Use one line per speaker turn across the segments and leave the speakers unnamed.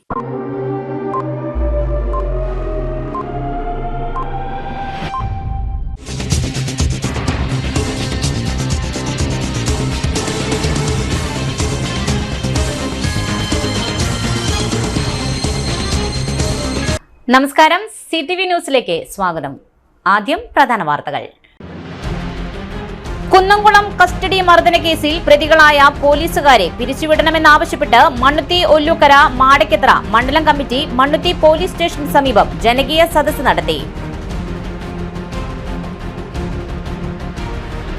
നമസ്കാരം, CTV ന്യൂസിലേക്ക് സ്വാഗതം. ആദ്യം പ്രധാന വാർത്തകൾ. കുന്നംകുളം കസ്റ്റഡി മർദ്ദന കേസിൽ പ്രതികളായ പോലീസുകാരെ പിരിച്ചുവിടണമെന്നാവശ്യപ്പെട്ട് മണ്ണുത്തി ഒല്ലൂക്കര മാടക്കത്ര മണ്ഡലം കമ്മിറ്റി മണ്ണുത്തി പോലീസ് സ്റ്റേഷന് സമീപം ജനകീയ സദസ്സ് നടത്തി.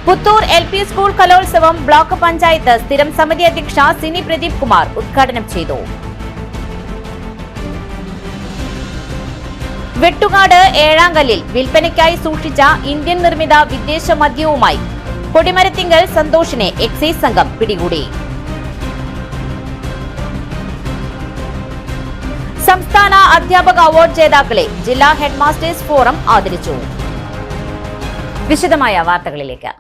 പുത്തൂർ LP സ്കൂൾ കലോത്സവം ബ്ലോക്ക് പഞ്ചായത്ത് സ്ഥിരം സമിതി അധ്യക്ഷ സിനി പ്രദീപ് കുമാർ ഉദ്ഘാടനം ചെയ്തു. വെട്ടുകാട് ഏഴാങ്കല്ലിൽ വിൽപ്പനയ്ക്കായി സൂക്ഷിച്ച ഇന്ത്യൻ നിർമ്മിത വിദേശ മദ്യവുമായി കൊടിമരത്തിങ്കൽ സന്തോഷിനെ എക്സൈസ് സംഘം പിടികൂടി. സംസ്ഥാന അധ്യാപക അവാർഡ് ജേതാക്കളെ ജില്ലാ ഹെഡ്മാസ്റ്റേഴ്സ് ഫോറം ആദരിച്ചു. വിശദമായ വാർത്തകളിലേക്ക്.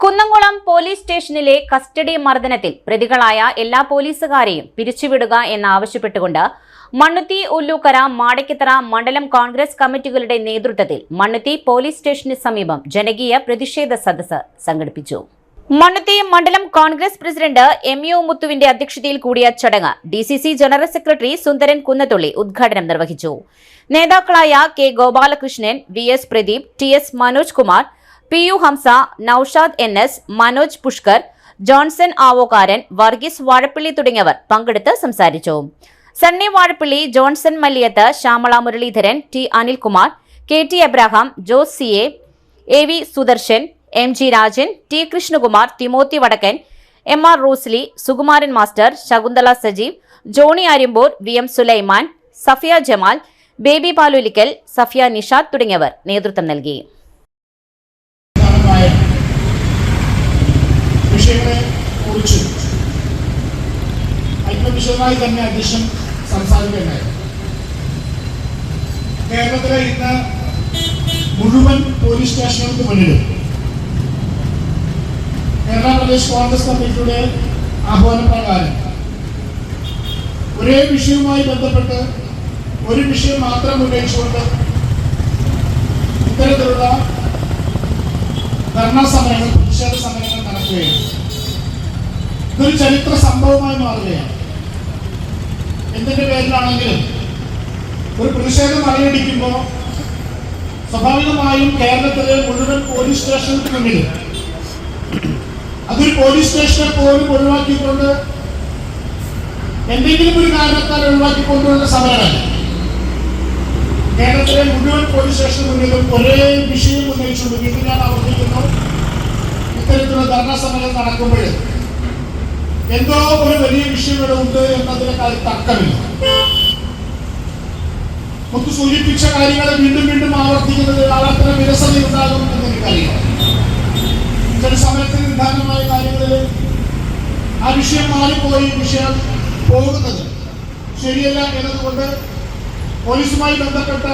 കുന്നംകുളം പോലീസ് സ്റ്റേഷനിലെ കസ്റ്റഡി മർദ്ദനത്തിൽ പ്രതികളായ എല്ലാ പോലീസുകാരെയും പിരിച്ചുവിടുക എന്നാവശ്യപ്പെട്ടുകൊണ്ട് മണ്ണുത്തി ഉല്ലൂക്കര മാടക്കത്ര മണ്ഡലം കോൺഗ്രസ് കമ്മിറ്റികളുടെ നേതൃത്വത്തിൽ മണ്ണുത്തി പോലീസ് സ്റ്റേഷന് സമീപം ജനകീയ പ്രതിഷേധ സദസ്സ് സംഘടിപ്പിച്ചു. മണ്ണുത്തി മണ്ഡലം കോൺഗ്രസ് പ്രസിഡന്റ് MU മുത്തുവിന്റെ അധ്യക്ഷതയിൽ കൂടിയ ചടങ്ങ് DCC general secretary Sundaran Kunnathully ഉദ്ഘാടനം നിർവഹിച്ചു. നേതാക്കളായ K Gopalakrishnan, VS Pradeep, TS Manoj Kumar, PU Hamsa, Naushad NS, Manoj Pushkar, Johnson Avokaran, Varghese Vazhappally തുടങ്ങിയവർ പങ്കെടുത്ത് സംസാരിച്ചു. Sunny Vazhappally, Johnson Malliyath, Shyamala Muralidharan, T Anilkumar, KT Abraham, Jose CA, AV Sudarshan, MG Rajan, T Krishnakumar, Timothy Vadakkan, MR Rosly, Sukumaran master, Shakuntala Sajeev, Johnny Aryampur, VM Sulaiman, Safiya Jamal, Baby Palulikkal, Safiya Nishad തുടങ്ങിയവർ നേതൃത്വം നൽകി.
വിശദമായി തന്നെ അധ്യക്ഷൻ സംസാരിക്കുകയുണ്ടായി. കേരളത്തിലെ ഇന്ന് മുഴുവൻ പോലീസ് സ്റ്റേഷനുകൾക്ക് മുന്നിലും കേരള പ്രദേശ് കോൺഗ്രസ് കമ്മിറ്റിയുടെ ആഹ്വാനപ്രകാരം ഒരേ വിഷയവുമായി ബന്ധപ്പെട്ട് ഒരു വിഷയം മാത്രം ഉന്നയിച്ചുകൊണ്ട് ഇത്തരത്തിലുള്ള ധർണാ സമരങ്ങൾ, പ്രതിഷേധ സമരങ്ങൾ നടക്കുകയാണ്. ഇതൊരു ചരിത്ര സംഭവമായി മാറുകയാണ്. എന്തിന്റെ പേരിലാണെങ്കിലും ഒരു പ്രതിഷേധം മറികടിക്കുമ്പോൾ സ്വാഭാവികമായും കേരളത്തിലെ മുഴുവൻ പോലീസ് സ്റ്റേഷനുകൾക്ക് മുന്നിൽ അതൊരു പോലീസ് സ്റ്റേഷനെ പോലും ഒഴിവാക്കിക്കൊണ്ട് എന്തെങ്കിലും ഒരു കാരണത്താൽ ഒഴിവാക്കിക്കൊണ്ടുള്ള സമരമല്ല. കേരളത്തിലെ മുഴുവൻ പോലീസ് സ്റ്റേഷന് മുന്നിലും ഒരേ വിഷയം ഉന്നയിച്ചുകൊണ്ട് വീണ്ടും ഞാൻ ആവർത്തിക്കുന്നു, ഇത്തരത്തിലുള്ള ധർണാ സമരം നടക്കുമ്പോൾ എന്തോ ഒരു വലിയ വിഷയം ഉണ്ട് എന്നതിന് തർക്കമില്ല. മുത്ത് സൂചിപ്പിച്ച കാര്യങ്ങളെ വീണ്ടും വീണ്ടും ആവർത്തിക്കുന്നത് ആവർത്തന വിരസത ഉണ്ടാകും എന്ന് എനിക്കറിയാം. ചില സമയത്തിന് നിദാനമായ കാര്യങ്ങളിൽ ആ വിഷയം മാറിപ്പോയി വിഷയം പോകുന്നത് ശരിയല്ല എന്നതുകൊണ്ട് പോലീസുമായി ബന്ധപ്പെട്ട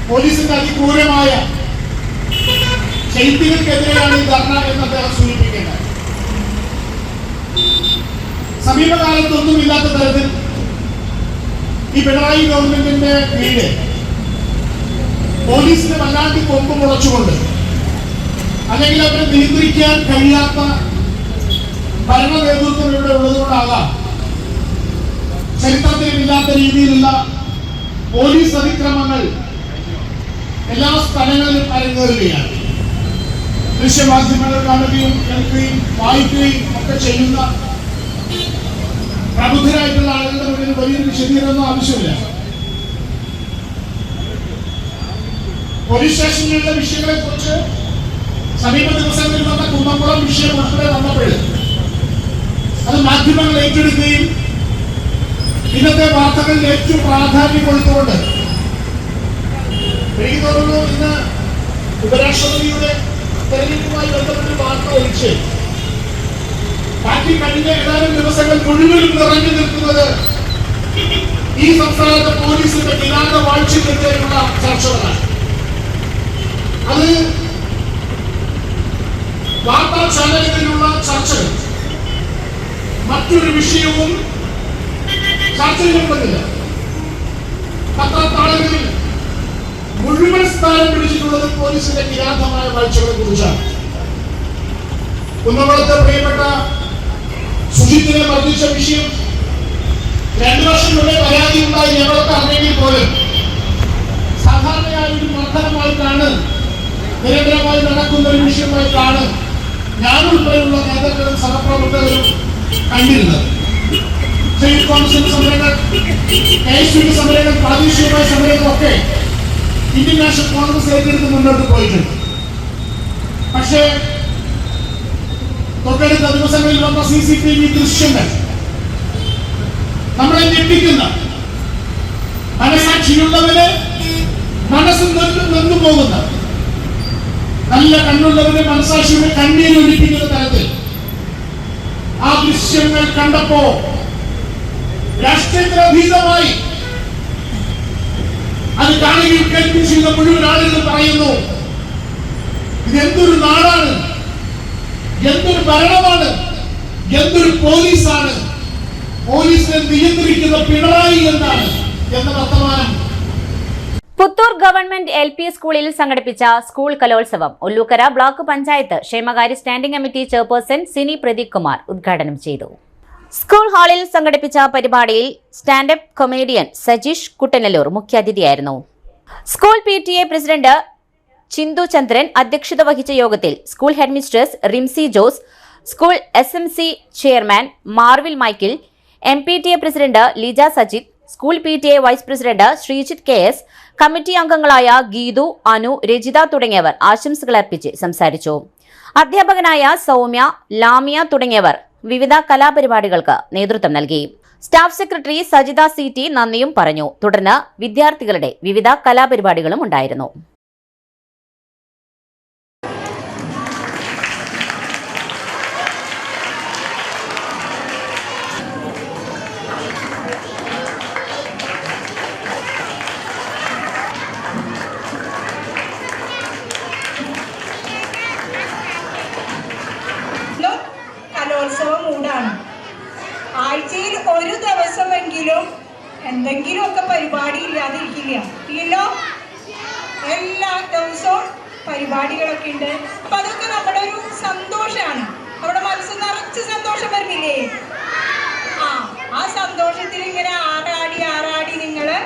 പോലീസിന്റെ അതിക്രൂരമായ ശൈത്യങ്ങൾക്കെതിരെയാണ് ഈ ധർണ എന്ന് അദ്ദേഹം സൂചിപ്പിക്കേണ്ടത്. സമീപകാലത്തൊന്നുമില്ലാത്ത തരത്തിൽ ഈ പിണറായി ഗവൺമെന്റിന്റെ കീഴിൽ പോലീസിനെ വല്ലാണ്ട് കൊമ്പ് മുളച്ചുകൊണ്ട് അല്ലെങ്കിൽ അവരെ നിയന്ത്രിക്കാൻ കഴിയാത്ത ഭരണ നേതൃത്വം ഇവിടെ ഉള്ളതുകൊണ്ടാകാം ചരിത്രത്തിലില്ലാത്ത രീതിയിലുള്ള പോലീസ് അതിക്രമങ്ങൾ എല്ലാ സ്ഥലങ്ങളിലും അരങ്ങേറുകയാണ്. ദൃശ്യമാധ്യമങ്ങൾ കാണുകയും കേൾക്കുകയും വായിക്കുകയും ഒക്കെ ചെയ്യുന്ന പ്രബുദ്ധരായിട്ടുള്ള ആളുകളുടെ മുന്നിൽ വലിയൊരു വിശദീകരണമൊന്നും ആവശ്യമില്ല. പോലീസ് സ്റ്റേഷനിലുള്ള വിഷയങ്ങളെ കുറിച്ച് സമീപ ദിവസങ്ങളിൽ വന്ന കുന്നംകുളം വിഷയം ഉൾപ്പെടെ വന്നപ്പോൾ അത് മാധ്യമങ്ങൾ ഏറ്റെടുക്കുകയും ഇന്നത്തെ വാർത്തകളിൽ ഏറ്റവും പ്രാധാന്യം കൊടുത്തുകൊണ്ട് എനിക്ക് തോന്നുന്നു ഇന്ന് ഉപരാഷ്ട്രപതിയുടെ തെരഞ്ഞെടുപ്പുമായി ബന്ധപ്പെട്ട് വാർത്ത ഒഴിച്ച് പാർട്ടി കഴിഞ്ഞ ഏതാനും ദിവസങ്ങൾ മുഴുവനും നിറഞ്ഞു നിൽക്കുന്നത് ഈ സംസ്ഥാനത്തെ പോലീസിന്റെ കിരാത വാഴ്ചയ്ക്കെതിരെയുള്ള ചർച്ചകളാണ്. അത് വാർത്താ ചാനലുകളിലുള്ള ചർച്ചകൾ മറ്റൊരു വിഷയവും ചർച്ച ചെയ്യപ്പെടുന്നില്ല. പത്രത്താളുകളിൽ മുഴുവൻ സ്ഥാനം പിടിച്ചിട്ടുള്ളത് പോലീസിന്റെ കിരാതമായ വാഴ്ചകളെ കുറിച്ചാണ്. കുന്നംകുളത്തെ പ്രിയപ്പെട്ട സുജിത്തിനെ മർദ്ദിച്ച വിഷയം 2 വർഷം മുന്നേ പരാതി ഉണ്ടായി ഞങ്ങളൊക്കെ അറിഞ്ഞെങ്കിൽ പോലും സാധാരണയായ ഒരു മർദ്ദനമായിട്ടാണ്, നിരന്തരമായി നടക്കുന്ന ഒരു വിഷയമായിട്ടാണ് ഞാനുൾപ്പെടെയുള്ള നേതാക്കളും സഹപ്രവർത്തകരും കണ്ടിരുന്നത്. സ്റ്റേറ്റ് കൗൺസിൽ സമരങ്ങൾ, KSUV സമരങ്ങൾ, പ്രാദേശികമായ സമരങ്ങളൊക്കെ ഇന്ത്യൻ നാഷണൽ കോൺഗ്രസ് ഏറ്റെടുത്ത് മുന്നോട്ട് പോയിട്ടുണ്ട്. പക്ഷേ തൊട്ടടുത്ത ദിവസങ്ങളിൽ വന്ന CCTV ദൃശ്യങ്ങൾ നമ്മളെ ഞെട്ടിക്കുന്ന, മനസാക്ഷിയുള്ളവന് മനസ്സ് നൊന്നു പോകുന്ന, നല്ല കണ്ണുള്ളവന് മനസാക്ഷിയുടെ കണ്ണീരൊലിപ്പിക്കുന്ന തരത്തിൽ ആ ദൃശ്യങ്ങൾ കണ്ടപ്പോ രാഷ്ട്രീയത്തിനതീതമായി അത് കാണുകയും കേൾക്കുകയും ചെയ്ത മുഴുവൻ ആളുകൾ പറയുന്നു, ഇതെന്തൊരു നാടാണ്, എന്തൊരു ഭരണമാണ്, എന്തൊരു പോലീസാണ്, പോലീസിനെ നിയന്ത്രിക്കുന്ന പിണറായി എന്നാണ് എന്ന വർത്തമാനം.
പുത്തൂർ ഗവൺമെന്റ് LP സ്കൂളിൽ സംഘടിപ്പിച്ച സ്കൂൾ കലോത്സവം ഒല്ലൂക്കര ബ്ലോക്ക് പഞ്ചായത്ത് ക്ഷേമകാര്യ standing committee chairperson Sini Pradeep Kumar ഉദ്ഘാടനം ചെയ്തു. സ്കൂൾ ഹാളിൽ സംഘടിപ്പിച്ച പരിപാടിയിൽ സ്റ്റാൻഡപ്പ് കൊമേഡിയൻ സജീഷ് കുട്ടനല്ലൂർ മുഖ്യാതിഥിയായിരുന്നു. School PTA president Chinthu Chandran അധ്യക്ഷത വഹിച്ച യോഗത്തിൽ school headmistress Rimsy Jose, school SMC chairman Marvil Michael, MPTA president Lija Sajith, school PTA vice president Sreejith KS, committee അംഗങ്ങളായ ഗീതു, അനു, രജിത തുടങ്ങിയവർ ആശംസകൾ അർപ്പിച്ച് സംസാരിച്ചു. അധ്യാപകനായ സൗമ്യ, ലാമിയ തുടങ്ങിയവർ വിവിധ കലാപരിപാടികൾക്ക് നേതൃത്വം നൽകി. സ്റ്റാഫ് സെക്രട്ടറി സജിത CT നന്ദിയും പറഞ്ഞു. തുടർന്ന് വിദ്യാർത്ഥികളുടെ വിവിധ കലാപരിപാടികളും ഉണ്ടായിരുന്നു.
കലോത്സവം മൂടാണ്. ആഴ്ചയിൽ ഒരു ദിവസമെങ്കിലും എന്തെങ്കിലുമൊക്കെ പരിപാടി ഇല്ലാതിരിക്കില്ല. ഇല്ലല്ലോ, എല്ലാ ദിവസവും പരിപാടികളൊക്കെ ഉണ്ട്. അപ്പൊ അതൊക്കെ നമ്മുടെ ഒരു സന്തോഷമാണ്. നമ്മുടെ മനസ്സ് നിറച്ച് സന്തോഷം വരുന്നില്ലേ? ആ സന്തോഷത്തിൽ ഇങ്ങനെ ആറാടി നിങ്ങള്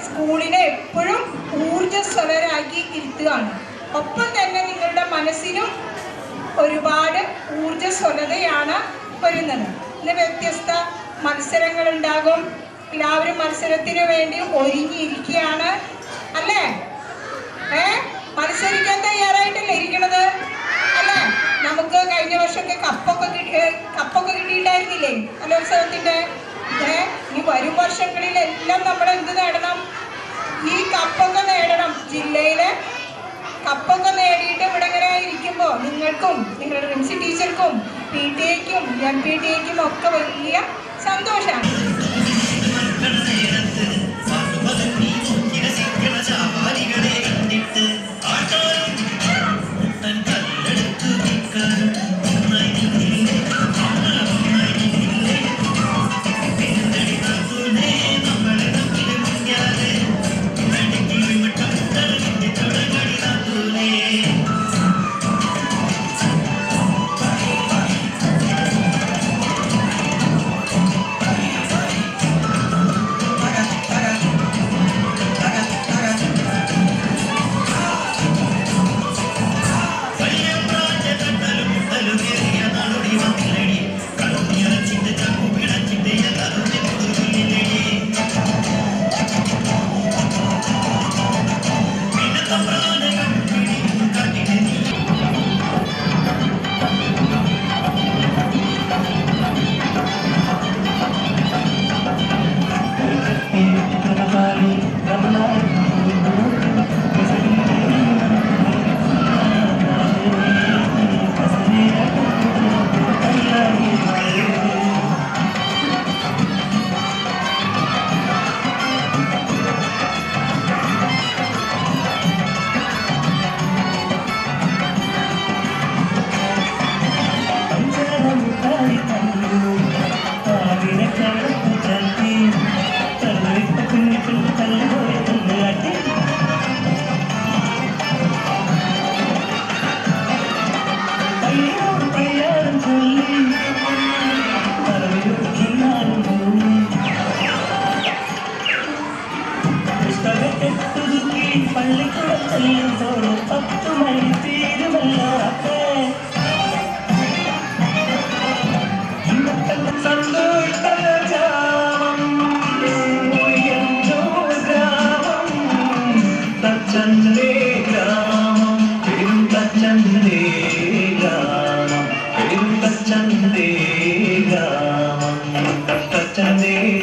സ്കൂളിനെ എപ്പോഴും ഊർജ്ജസ്വലരാക്കി ഇരുത്തുകയാണ്. ഒപ്പം തന്നെ നിങ്ങളുടെ മനസ്സിനും ഒരുപാട് ഊർജ്ജസ്വലതയാണ് വരുന്നത്. ഇന്ന് വ്യത്യസ്ത മത്സരങ്ങൾ ഉണ്ടാകും. എല്ലാവരും മത്സരത്തിന് വേണ്ടി ഒരുങ്ങിയിരിക്കുകയാണ് അല്ലേ? മത്സരിക്കാൻ തയ്യാറായിട്ടല്ലേ ഇരിക്കണത് അല്ലേ? നമുക്ക് കഴിഞ്ഞ വർഷമൊക്കെ കപ്പൊക്കെ കിട്ടിയിട്ടായിരുന്നില്ലേ കലോത്സവത്തിന്റെ? ഈ വരും വർഷങ്ങളിലെല്ലാം നമ്മൾ എന്ത് നേടണം? ഈ കപ്പൊക്കെ നേടണം. ജില്ലയിലെ കപ്പൊക്കെ നേടിയിട്ട് ഇവിടെ ഇങ്ങനെ ഇരിക്കുമ്പോൾ നിങ്ങൾക്കും നിങ്ങളുടെ റിംസി ടീച്ചർക്കും PTA-ക്കും MPTA-ക്കും ഒക്കെ വലിയ സന്തോഷമാണ്.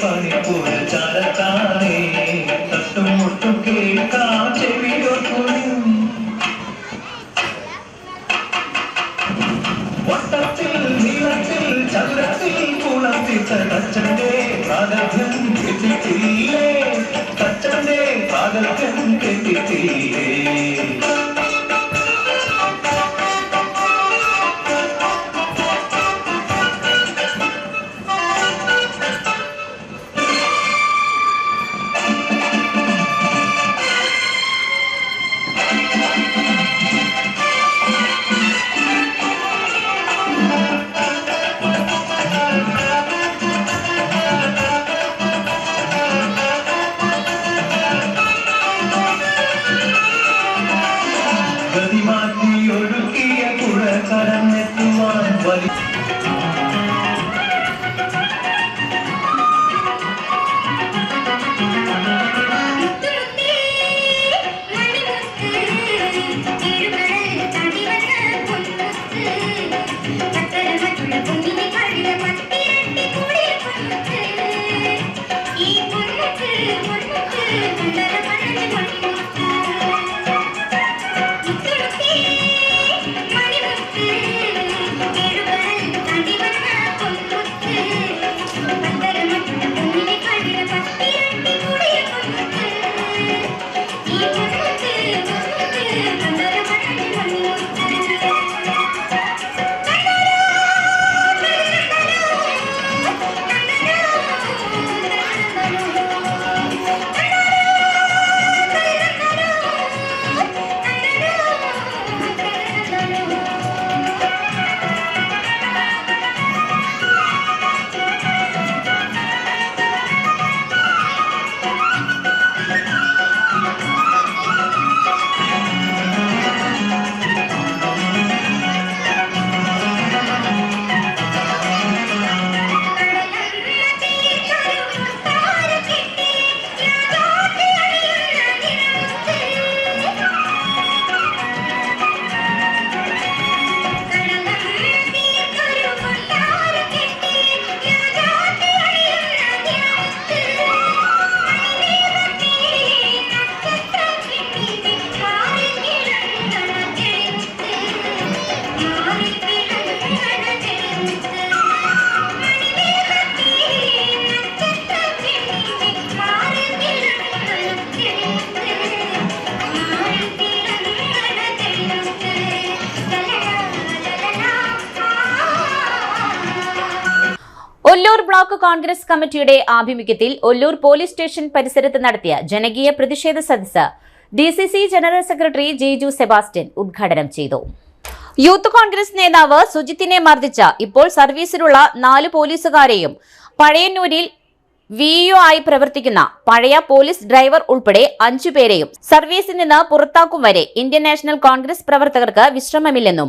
പണിപ്പൂര ചാരത്താനേ തട്ടും മുട്ടും കേൾക്കാം ചെവിയോ വട്ടത്തിൽ നീളത്തിൽ ചതുരത്തിൽ കുളത്തിച്ച തച്ചന്റെ പ്രാഗൽഭ്യം കെട്ടിട്ടില്ലേ തച്ചന്റെ പ്രാഗൽഭ്യം കെട്ടിട്ടില്ലേ ഗതിമാറ്റി ഒഴുക്കിയ പുഴ കടന്നെത്തുവാൻ വലി
ഒല്ലൂർ ബ്ലോക്ക് കോൺഗ്രസ് കമ്മിറ്റിയുടെ ആഭിമുഖ്യത്തിൽ ഒല്ലൂർ പോലീസ് സ്റ്റേഷൻ പരിസരത്ത് നടത്തിയ ജനകീയ പ്രതിഷേധ സദസ്സ് DCC general secretary Jeju Sebastian ഉദ്ഘാടനം ചെയ്തു. യൂത്ത് കോൺഗ്രസ് നേതാവ് സുജിത്തിനെ മർദ്ദിച്ച ഇപ്പോൾ സർവീസിലുള്ള 4 പോലീസുകാരെയും പഴയന്നൂരിൽ VEO ആയി പ്രവർത്തിക്കുന്ന പഴയ പോലീസ് ഡ്രൈവർ ഉൾപ്പെടെ 5 പേരെയും സർവീസിൽ നിന്ന് പുറത്താക്കും വരെ ഇന്ത്യൻ നാഷണൽ കോൺഗ്രസ് പ്രവർത്തകർക്ക് വിശ്രമമില്ലെന്നും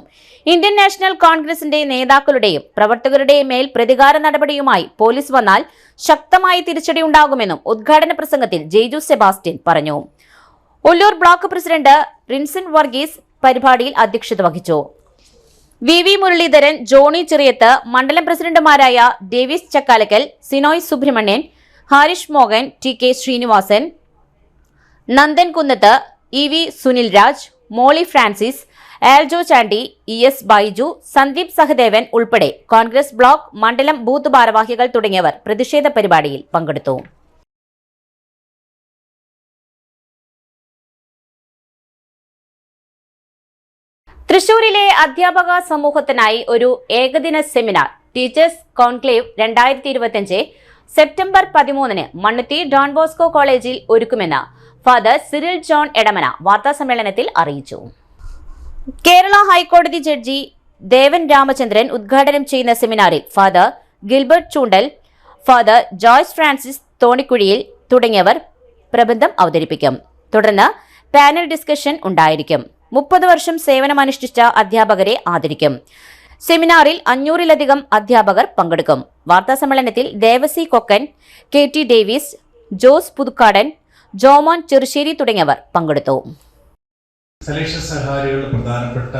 ഇന്ത്യൻ നാഷണൽ കോൺഗ്രസിന്റെ നേതാക്കളുടെയും പ്രവർത്തകരുടെയും മേൽ പ്രതികാര നടപടിയുമായി പോലീസ് വന്നാൽ ശക്തമായ തിരിച്ചടി ഉണ്ടാകുമെന്നും ഉദ്ഘാടന പ്രസംഗത്തിൽ ജെജു സെബാസ്റ്റ്യൻ പറഞ്ഞു. ഒല്ലൂർ ബ്ലോക്ക് പ്രസിഡന്റ് റിൻസൺ വർഗീസ് പരിപാടിയിൽ അധ്യക്ഷത വഹിച്ചു. VV മുരളീധരൻ, ജോണി ചെറിയത്ത്, മണ്ഡലം പ്രസിഡന്റുമാരായ ഡേവിസ് ചക്കാലക്കൽ, സിനോയ് സുബ്രഹ്മണ്യൻ, ഹാരിഷ് മോഹൻ, TK ശ്രീനിവാസൻ, നന്ദൻ കുന്നത്ത്, EV സുനിൽ രാജ്, മോളി ഫ്രാൻസിസ്, ആൽജോ ചാണ്ടി, ES ബൈജു, സന്ദീപ് സഹദേവൻ ഉൾപ്പെടെ കോൺഗ്രസ് ബ്ലോക്ക്, മണ്ഡലം ബൂത്ത് ഭാരവാഹികൾ തുടങ്ങിയവർ പ്രതിഷേധ പരിപാടിയിൽ പങ്കെടുത്തു. തൃശൂരിലെ അധ്യാപക സമൂഹത്തിനായി ഒരു ഏകദിന seminar teachers conclave 2025 September 13 Mannuthy Don Bosco കോളേജിൽ ഒരുക്കുമെന്ന് ഫാദർ സിറിൽ ജോൺ എടമന വാർത്താസമ്മേളനത്തിൽ അറിയിച്ചു. കേരള ഹൈക്കോടതി ജഡ്ജി ദേവൻ രാമചന്ദ്രൻ ഉദ്ഘാടനം ചെയ്യുന്ന സെമിനാറിൽ ഫാദർ ഗിൽബർട്ട് ചൂണ്ടൽ, ഫാദർ ജോയ്സ് ഫ്രാൻസിസ് തോണിക്കുഴിയിൽ തുടങ്ങിയവർ പ്രബന്ധം അവതരിപ്പിക്കും. തുടർന്ന് പാനൽ ഡിസ്കഷൻ ഉണ്ടായിരിക്കും. 30 വർഷം സേവനമനുഷ്ഠിച്ച അധ്യാപകരെ ആദരിക്കും. സെമിനാറിൽ 500-ലധികം അധ്യാപകർ പങ്കെടുക്കും. വാർത്താസമ്മേളനത്തിൽ ദേവസി കൊക്കൻ, KT ഡേവിസ്, ജോസ് പുതുക്കാടൻ, ജോമോൻ ചെറുശ്ശേരി തുടങ്ങിയവർ പങ്കെടുത്തു.
സലേഷ്യസ് സഹാരികളുടെ പ്രധാനപ്പെട്ട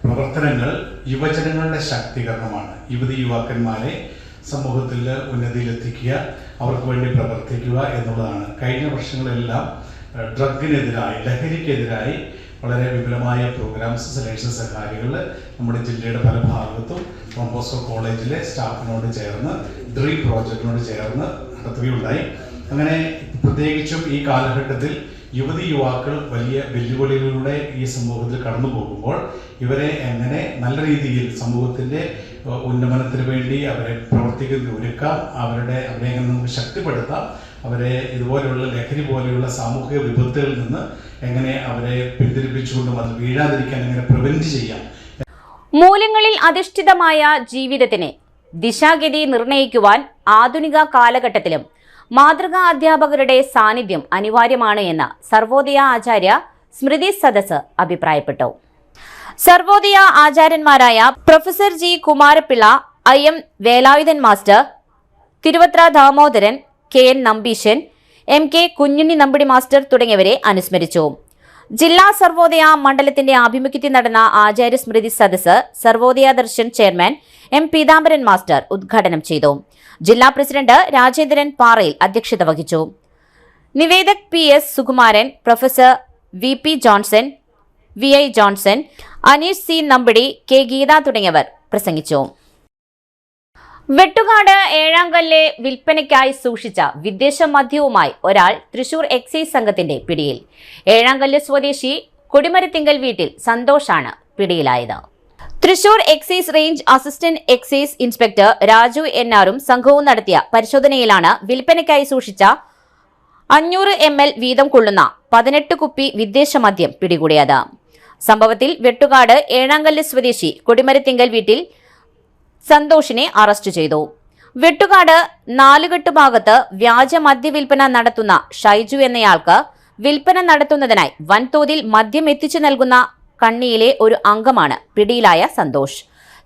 പ്രവർത്തനങ്ങൾ യുവജനങ്ങളുടെ ശാക്തീകരണമാണ്. യുവതി യുവാക്കന്മാരെ സമൂഹത്തിൽ ഉന്നതിയിലെത്തിക്കുക, അവർക്ക് വേണ്ടി പ്രവർത്തിക്കുക എന്നുള്ളതാണ്. കഴിഞ്ഞ വർഷങ്ങളെല്ലാം ഡ്രഗിനെതിരായി, ലഹരിക്കെതിരായി വളരെ വിപുലമായ പ്രോഗ്രാംസ് സെലക്ഷൻ സഹായികൾ നമ്മുടെ ജില്ലയുടെ പല ഭാഗത്തും ഡോൺ ബോസ്കോ കോളേജിലെ സ്റ്റാഫിനോട് ചേർന്ന് ഡ്രീം പ്രോജക്റ്റിനോട് ചേർന്ന് നടത്തുകയുണ്ടായി. അങ്ങനെ പ്രത്യേകിച്ചും ഈ കാലഘട്ടത്തിൽ യുവതി യുവാക്കൾ വലിയ വെല്ലുവിളികളിലൂടെ ഈ സമൂഹത്തിൽ കടന്നു പോകുമ്പോൾ ഇവരെ എങ്ങനെ നല്ല രീതിയിൽ സമൂഹത്തിൻ്റെ ഉന്നമനത്തിന് വേണ്ടി അവരെ പ്രവർത്തിക്കുന്ന ഒരുക്കാം, അവരെ എങ്ങനെ നമുക്ക് ശക്തിപ്പെടുത്താം, അവരെ ഇതുപോലെയുള്ള ലഹരി പോലെയുള്ള സാമൂഹിക വിപത്തുകളിൽ നിന്ന് എങ്ങനെ അവരെ പിന്തിരിപ്പിച്ചുകൊണ്ടും അത് വീഴാതിരിക്കാൻ എങ്ങനെ പ്രിവെന്റ് ചെയ്യാം.
മൂല്യങ്ങളിൽ അധിഷ്ഠിതമായ ജീവിതത്തിന് ദിശാഗതി നിർണയിക്കുവാൻ ആധുനിക കാലഘട്ടത്തിലും മാതൃകാ അധ്യാപകരുടെ സാന്നിധ്യം അനിവാര്യമാണ് എന്ന് സർവോദയ ആചാര്യ സ്മൃതി സദസ്സ് അഭിപ്രായപ്പെട്ടു. സർവോദയ ആചാര്യന്മാരായ professor G Kumarapillai, IM Velayudhan master, Thiruvathra Damodaran, KN Nambeesan, MK Kunhunni Nambidi master തുടങ്ങിയവരെ അനുസ്മരിച്ചു. ജില്ലാ സർവോദയ മണ്ഡലത്തിന്റെ ആഭിമുഖ്യത്തിൽ നടന്ന ആചാര്യ സ്മൃതി സദസ്സ് Sarvodaya Darshan chairman M Peethambaran master ഉദ്ഘാടനം ചെയ്തു. ജില്ലാ പ്രസിഡന്റ് രാജേന്ദ്രൻ പാറയിൽ അധ്യക്ഷത വഹിച്ചു. നിവേദക് PS Sukumaran, professor VP Johnson, VI Johnson, Aneesh C Nambidi, K Geetha തുടങ്ങിയവർ പ്രസംഗിച്ചു. വെട്ടുകാട് ഏഴാങ്കല്ലെ വിൽപ്പനയ്ക്കായി സൂക്ഷിച്ച വിദേശ മദ്യവുമായി ഒരാൾ തൃശൂർ എക്സൈസ് സംഘത്തിന്റെ പിടിയിൽ. ഏഴാങ്കല്ല് സ്വദേശി കൊടിമരത്തിങ്കൽ വീട്ടിൽ സന്തോഷാണ് പിടിയിലായത്. Thrissur excise range assistant excise inspector Raju NRും സംഘവും നടത്തിയ പരിശോധനയിലാണ് വിൽപ്പനയ്ക്കായി സൂക്ഷിച്ച 500 ml വീതം കൊള്ളുന്ന 18 കുപ്പി വിദേശ മദ്യം പിടികൂടിയത്. സംഭവത്തിൽ വെട്ടുകാട് ഏഴാങ്കല്ല് സ്വദേശി കൊടിമരത്തിങ്കൽ വീട്ടിൽ സന്തോഷിനെ അറസ്റ്റ് ചെയ്തു. വെട്ടുകാട് നാലുകെട്ട് ഭാഗത്ത് വ്യാജ മദ്യവിൽപ്പന നടത്തുന്ന ഷൈജു എന്നയാൾക്ക് വിൽപ്പന നടത്തുന്നതിനായി വൻതോതിൽ മദ്യം എത്തിച്ചു നൽകുന്ന കണ്ണിയിലെ ഒരു അംഗമാണ് പിടിയിലായ സന്തോഷ്.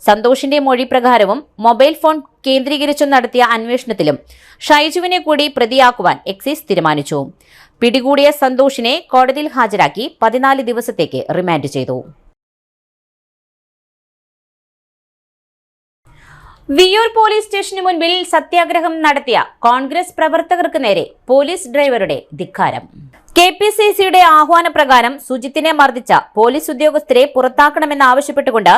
സന്തോഷിന്റെ മൊഴി പ്രകാരവും മൊബൈൽ ഫോൺ കേന്ദ്രീകരിച്ചു നടത്തിയ അന്വേഷണത്തിലും ഷൈജുവിനെ കൂടി പ്രതിയാക്കുവാൻ എക്സൈസ് തീരുമാനിച്ചു. പിടികൂടിയ സന്തോഷിനെ കോടതിയിൽ ഹാജരാക്കി 14 ദിവസത്തേക്ക് റിമാൻഡ് ചെയ്തു. വിയ്യൂർ പോലീസ് സ്റ്റേഷന് മുൻപിൽ സത്യാഗ്രഹം നടത്തിയ കോൺഗ്രസ് പ്രവർത്തകർക്ക് നേരെ പോലീസ് ഡ്രൈവറുടെ ധിക്കാരം. KPCCയുടെ ആഹ്വാനപ്രകാരം സുജിത്തിനെ മർദ്ദിച്ച പോലീസ് ഉദ്യോഗസ്ഥരെ പുറത്താക്കണമെന്നാവശ്യപ്പെട്ടുകൊണ്ട്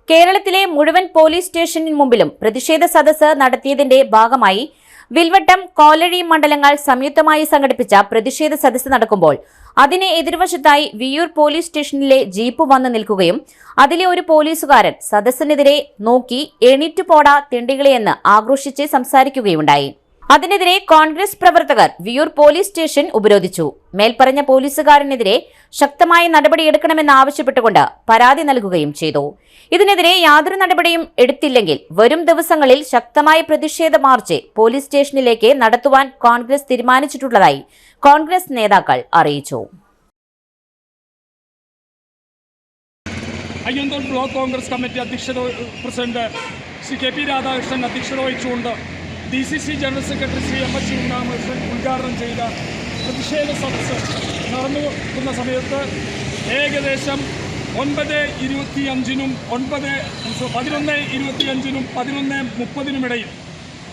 കേരളത്തിലെ മുഴുവൻ പോലീസ് സ്റ്റേഷന് മുമ്പിലും പ്രതിഷേധ സദസ്സ് നടത്തിയതിന്റെ ഭാഗമായി വിൽവട്ടം, കോലഴി മണ്ഡലങ്ങൾ സംയുക്തമായി സംഘടിപ്പിച്ച പ്രതിഷേധ സദസ്സ് നടക്കുമ്പോൾ അതിന് എതിർവശത്തായി വിയ്യൂർ പോലീസ് സ്റ്റേഷനിലെ ജീപ്പ് വന്നു നിൽക്കുകയും അതിലെ ഒരു പോലീസുകാരൻ സദസ്സിനെതിരെ നോക്കി എണീറ്റു പോടാ തിണ്ടികളെയെന്ന് ആക്രോശിച്ച് സംസാരിക്കുകയുണ്ടായി. അതിനെതിരെ കോൺഗ്രസ് പ്രവർത്തകർ വിയ്യൂർ പോലീസ് സ്റ്റേഷൻ ഉപരോധിച്ചു. മേൽപ്പറഞ്ഞ പോലീസുകാരനെതിരെ ശക്തമായ നടപടിയെടുക്കണമെന്നാവശ്യപ്പെട്ടുകൊണ്ട് പരാതി നൽകുകയും ചെയ്തു. ഇതിനെതിരെ യാതൊരു നടപടിയും എടുത്തില്ലെങ്കിൽ വരും ദിവസങ്ങളിൽ ശക്തമായ പ്രതിഷേധ മാർച്ച് പോലീസ് സ്റ്റേഷനിലേക്ക് നടത്തുവാൻ കോൺഗ്രസ് തീരുമാനിച്ചിട്ടുള്ളതായി കോൺഗ്രസ് നേതാക്കൾ അറിയിച്ചു.
Ayyanthole block Congress committee president Shri KP Radhakrishnan അധ്യക്ഷത വഹിച്ചുകൊണ്ട് DCC general secretary Shri MS Sivaramakrishnan ഉദ്ഘാടനം ചെയ്ത പ്രതിഷേധ സദസ്സ് നടന്നുകൊടുക്കുന്ന സമയത്ത് ഏകദേശം 9:25-നും 11:25-നും 11:30-നും ഇടയിൽ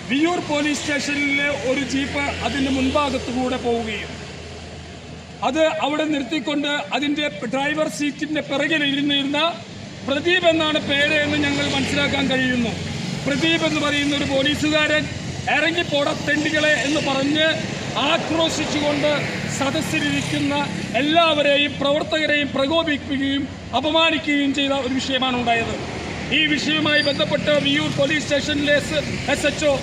വിയ്യൂർ പോലീസ് സ്റ്റേഷനിലെ ഒരു ജീപ്പ് അതിൻ്റെ മുൻഭാഗത്തുകൂടെ പോവുകയും അത് അവിടെ നിർത്തിക്കൊണ്ട് അതിൻ്റെ ഡ്രൈവർ സീറ്റിൻ്റെ പിറകിൽ ഇരുന്നിരുന്ന പ്രദീപ് എന്നാണ് പേര് എന്ന് ഞങ്ങൾ മനസ്സിലാക്കാൻ കഴിയുന്നു. പ്രദീപ് എന്ന് പറയുന്ന ഒരു പോലീസുകാരൻ ഇറങ്ങിപ്പോട തെണ്ടികളെ എന്ന് പറഞ്ഞ് ആക്രോശിച്ചുകൊണ്ട് സദസ്സിലിരിക്കുന്ന എല്ലാവരെയും പ്രവർത്തകരെയും പ്രകോപിപ്പിക്കുകയും അപമാനിക്കുകയും ചെയ്ത ഒരു വിഷയമാണ് ഉണ്ടായത്. ഈ വിഷയവുമായി ബന്ധപ്പെട്ട് വിയ്യൂർ പോലീസ് സ്റ്റേഷനിലെ SHO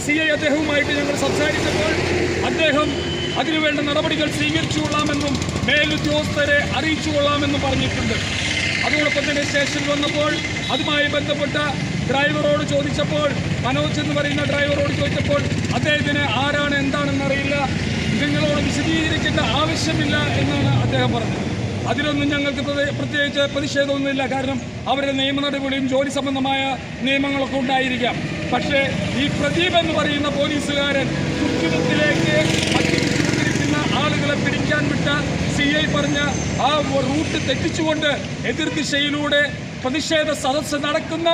CI അദ്ദേഹവുമായിട്ട് ഞങ്ങൾ സംസാരിച്ചപ്പോൾ അദ്ദേഹം അതിനുവേണ്ട നടപടികൾ സ്വീകരിച്ചുകൊള്ളാമെന്നും മേലുദ്യോഗസ്ഥരെ അറിയിച്ചുകൊള്ളാമെന്നും പറഞ്ഞിട്ടുണ്ട്. അതോടൊപ്പം തന്നെ സ്റ്റേഷനിൽ വന്നപ്പോൾ അതുമായി ബന്ധപ്പെട്ട ഡ്രൈവറോട് ചോദിച്ചപ്പോൾ, മനോജ് എന്ന് പറയുന്ന ഡ്രൈവറോട് ചോദിച്ചപ്പോൾ അദ്ദേഹത്തിന് ആരാണ് എന്താണെന്നറിയില്ല, നിങ്ങളോട് വിശദീകരിക്കേണ്ട ആവശ്യമില്ല എന്നാണ് അദ്ദേഹം പറഞ്ഞത്. അതിലൊന്നും ഞങ്ങൾക്ക് പ്രത്യേകിച്ച് പ്രതിഷേധമൊന്നുമില്ല. കാരണം അവരുടെ നിയമ നടപടിയും ജോലി സംബന്ധമായ നിയമങ്ങളൊക്കെ ഉണ്ടായിരിക്കാം. പക്ഷേ ഈ പ്രദീപ് എന്ന് പറയുന്ന പോലീസുകാരൻ ചുറ്റുമുട്ടിലേക്ക് മറ്റിരിക്കുന്ന ആളുകളെ പിടിക്കാൻ വിട്ട CI പറഞ്ഞ ആ റൂട്ട് തെറ്റിച്ചുകൊണ്ട് എതിർദിശയിലൂടെ പ്രതിഷേധ സദസ്സ് നടക്കുന്ന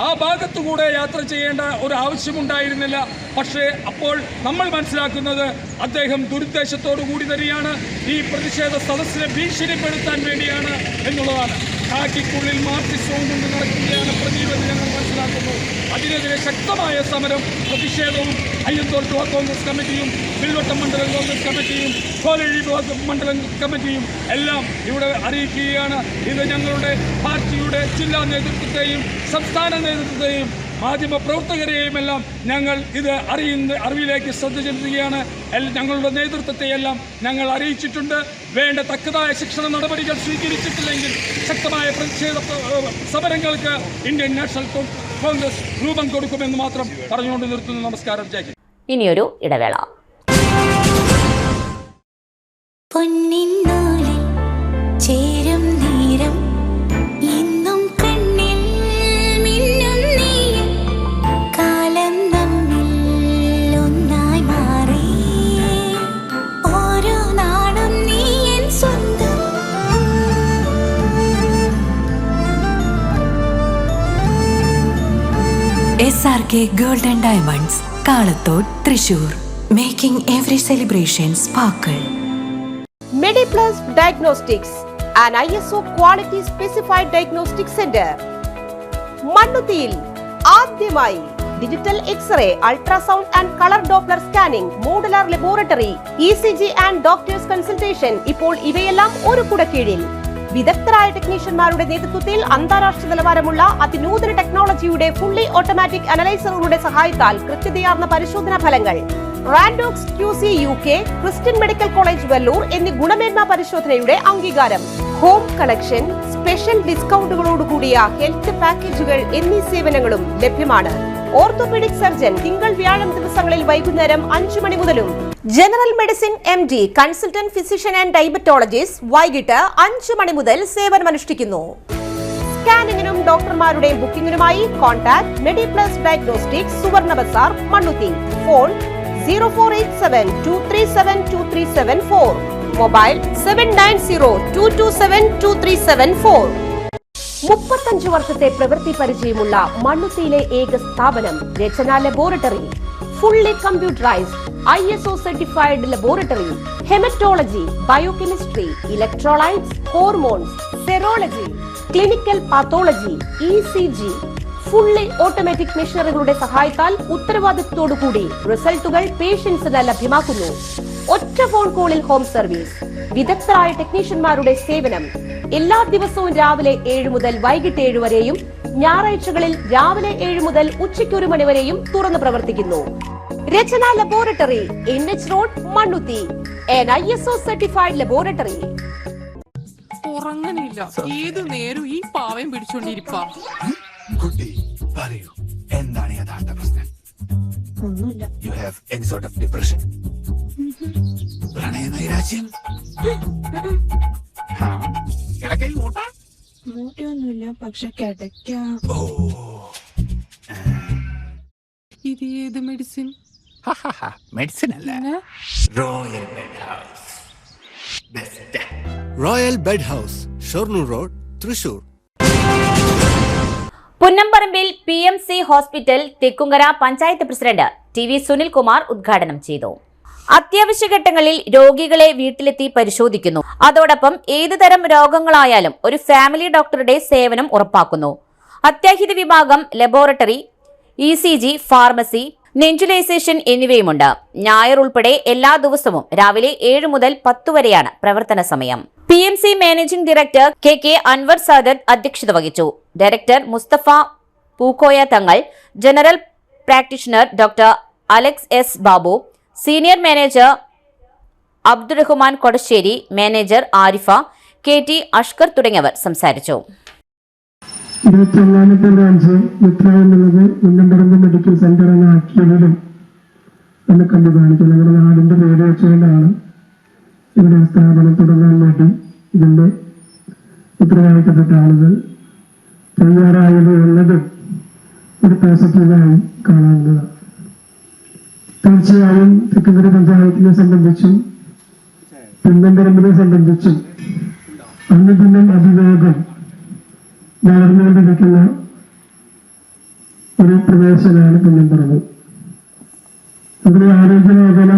ആ ഭാഗത്തുകൂടെ യാത്ര ചെയ്യേണ്ട ഒരു ആവശ്യമുണ്ടായിരുന്നില്ല. പക്ഷേ അപ്പോൾ നമ്മൾ മനസ്സിലാക്കുന്നത് അദ്ദേഹം ദുരുദ്ദേശത്തോടു കൂടി തന്നെയാണ് ഈ പ്രതിഷേധ സദസ്സിനെ ഭീഷണിപ്പെടുത്താൻ വേണ്ടിയാണ് എന്നുള്ളതാണ്. കാക്കിക്കുള്ളിൽ മാർക്സിസവും കൊണ്ട് നടക്കുകയാണ് പ്രതിയെന്ന് ഞങ്ങൾ മനസ്സിലാക്കുന്നു. അതിനെതിരെ ശക്തമായ സമരം പ്രതിഷേധവും അയ്യന്തോൾ ബ്ലോക്ക് കോൺഗ്രസ് കമ്മിറ്റിയും വിൽവട്ടം മണ്ഡലം കോൺഗ്രസ് കമ്മിറ്റിയും കോലഴി ബ്ലോക്ക് മണ്ഡലം കമ്മിറ്റിയും എല്ലാം ഇവിടെ അറിയിക്കുകയാണ്. ഇത് ഞങ്ങളുടെ പാർട്ടിയുടെ ജില്ലാ നേതൃത്വത്തെയും സംസ്ഥാന നേതൃത്വത്തെയും മാധ്യമ പ്രവർത്തകരെയും എല്ലാം ഞങ്ങൾ ഇത് അറിവിലേക്ക് ശ്രദ്ധ ചെലുത്തുകയാണ്. ഞങ്ങളുടെ നേതൃത്വത്തെയെല്ലാം ഞങ്ങൾ അറിയിച്ചിട്ടുണ്ട്. വേണ്ട തക്കതായ ശിക്ഷണ നടപടികൾ സ്വീകരിച്ചിട്ടില്ലെങ്കിൽ ശക്തമായ പ്രതിഷേധ സമരങ്ങൾക്ക് ഇന്ത്യൻ നാഷണൽ കോൺഗ്രസ് രൂപം കൊടുക്കുമെന്ന് മാത്രം പറഞ്ഞുകൊണ്ട് നിർത്തുന്നു. നമസ്കാരം. ജയ്.
ഇനിയൊരു ഇടവേള. ചേരും നേരം ഇന്നും കണ്ണിൽ മിന്നും നീയും കാലം നമ്മിൽ ഒന്നായി മാറി ഓരോ നാടും നീ എൻ സ്വന്തം.
SRK Gold and Diamonds, Kalathode, Thrissur. Making every celebration sparkle.
MediPlus Diagnostics, an ISO quality specified diagnostic center. മണ്ണുത്തിയിൽ ആദ്യമായി digital x-ray, ultrasound and colour Doppler scanning, modular laboratory, ECG and doctors consultation. ഇപ്പോൾ ഇവയെല്ലാം ഒരു കുടക്കീഴിൽ. വിദഗ്ധരായ ടെക്നീഷ്യന്മാരുടെ നേതൃത്വത്തിൽ അന്താരാഷ്ട്ര നിലവാരമുള്ള അതിനൂതന ടെക്നോളജിയുടെ ഫുള്ളി ഓട്ടോമാറ്റിക് അനലൈസറുകളുടെ സഹായത്താൽ കൃത്യതയാർന്ന പരിശോധനാ ഫലങ്ങൾ. റാൻഡോക്സ് QC UK, Christian medical college Vellore എന്നീ ഗുണമേന്മ പരിശോധനയുടെ അംഗീകാരം. ഹോം കണക്ഷൻ, സ്പെഷ്യൽ ഡിസ്കൗണ്ടുകളോടുകൂടിയ ഹെൽത്ത് പാക്കേജുകൾ എന്നീ സേവനങ്ങളും ലഭ്യമാണ്. ഓർത്തോപീഡിക് സർജൻ തിങ്കൾ വ്യാഴം ദിവസങ്ങളിൽ വൈകുന്നേരം 5 മണി മുതലും general medicine MD, consultant physician and diabetologist വൈകിട്ട് 5 മണി മുതൽ സേവനമനുഷ്ഠിക്കുന്നു. സ്കാനിങ്ങിനും ഡോക്ടർമാരുടെ ബുക്കിംഗിനുമായി കോൺടാക്ട് MediPlus Diagnostics, സുവർണ ബസാർ, മണ്ണുത്തി. Phone 0487237237 mobile 7902272374. 35 വർഷത്തെ പ്രവൃത്തി പരിചയമുള്ള മണ്ണുത്തിയിലെ ഏക സ്ഥാപനം Rachana laboratory. Fully computerised ISO certified laboratory. Haematology, biochemistry, electrolytes, hormones, serology, clinical pathology, ECG. Fully automatic മെഷീനറികളുടെ സഹായത്താൽ ഉത്തരവാദിത്വത്തോടുകൂടി റിസൾട്ടുകൾ പേഷ്യൻസിന് ലഭ്യമാക്കുന്നു. ഒറ്റ ഫോൺ കോളിൽ ഹോം സർവീസ്. വിദഗ്ധരായ ടെക്നീഷ്യന്മാരുടെ സേവനം. എല്ലാ ദിവസവും രാവിലെ 7 മുതൽ വൈകിട്ട് 7 വരെയും ഞായറാഴ്ചകളിൽ രാവിലെ 7 മുതൽ ഉച്ചയ്ക്ക് 1 മണി വരെയും തുറന്നു പ്രവർത്തിക്കുന്നു. Rachana laboratory, NH road, Mannuthy. an ISO certified laboratory.
ഉറങ്ങണില്ല, ഏത് നേരം ഈ പാവയും പിടിച്ചോണ്ടിരിപ്പാ.
കുട്ടി പറയൂ, എന്താണ് യഥാർത്ഥ പ്രശ്നം?
ഒന്നുമില്ല.
You have any sort of depression? പ്രണയ നൈരാശ്യം? കിടക്കയിൽ
മൂട്ടയൊന്നുമില്ല, പക്ഷെ കിടക്കാം. ഇത് ഏത് മെഡിസിൻ?
മെഡിസിൻ അല്ല, royal bed house. Best royal bed house, Shoranur road, Thrissur.
പുന്നമ്പറമ്പിൽ PMC hospital Thekkumkara panchayat president TV Sunilkumar ഉദ്ഘാടനം ചെയ്തു. അത്യാവശ്യ ഘട്ടങ്ങളിൽ രോഗികളെ വീട്ടിലെത്തി പരിശോധിക്കുന്നു. അതോടൊപ്പം ഏതുതരം രോഗങ്ങളായാലും ഒരു ഫാമിലി ഡോക്ടറുടെ സേവനം ഉറപ്പാക്കുന്നു. അത്യാഹിത വിഭാഗം, ലബോറട്ടറി, ECG, ഫാർമസി, നെഞ്ചുലൈസേഷൻ എന്നിവയുമുണ്ട്. ഞായർ ഉൾപ്പെടെ എല്ലാ ദിവസവും രാവിലെ 7 മുതൽ 10 വരെയാണ് പ്രവർത്തന സമയം. PMC managing director KK Anwar Sadath അധ്യക്ഷത വഹിച്ചു. Director Musthafa Pookoya Thangal, general practitioner doctor Alex S Babu, senior manager Abdurahman Kodassery, manager Arifa, KT Ashkar തുടങ്ങിയവർ സംസാരിച്ചു.
25 ബ്രാഞ്ച് എന്നുള്ളത് പുന്നമ്പറമ്പ് മെഡിക്കൽ സെന്റർ എന്ന ആക്കിയതിലും എന്നെ കണ്ടു കാണിക്കും. ഞങ്ങളുടെ നാടിന്റെ പേര് വെച്ചുകൊണ്ടാണ് ഇവിടെ സ്ഥാപനം തുടങ്ങാൻ വേണ്ടി ഇതിന്റെ ഉത്തരവാദിത്തപ്പെട്ട ആളുകൾ തയ്യാറായത് എന്നതും ഒരു പോസിറ്റീവായി കാണാവുന്നതാണ്. തീർച്ചയായും തെക്കുംകര പഞ്ചായത്തിനെ സംബന്ധിച്ചും പുന്നമ്പറമ്പിനെ സംബന്ധിച്ചും അനുദിനം അതിവേഗം വളർന്നുകൊണ്ടിരിക്കുന്ന ഒരു പ്രദേശമാണ് പുന്നമ്പറമ്പ്. അതിലെ ആരോഗ്യ മേഖല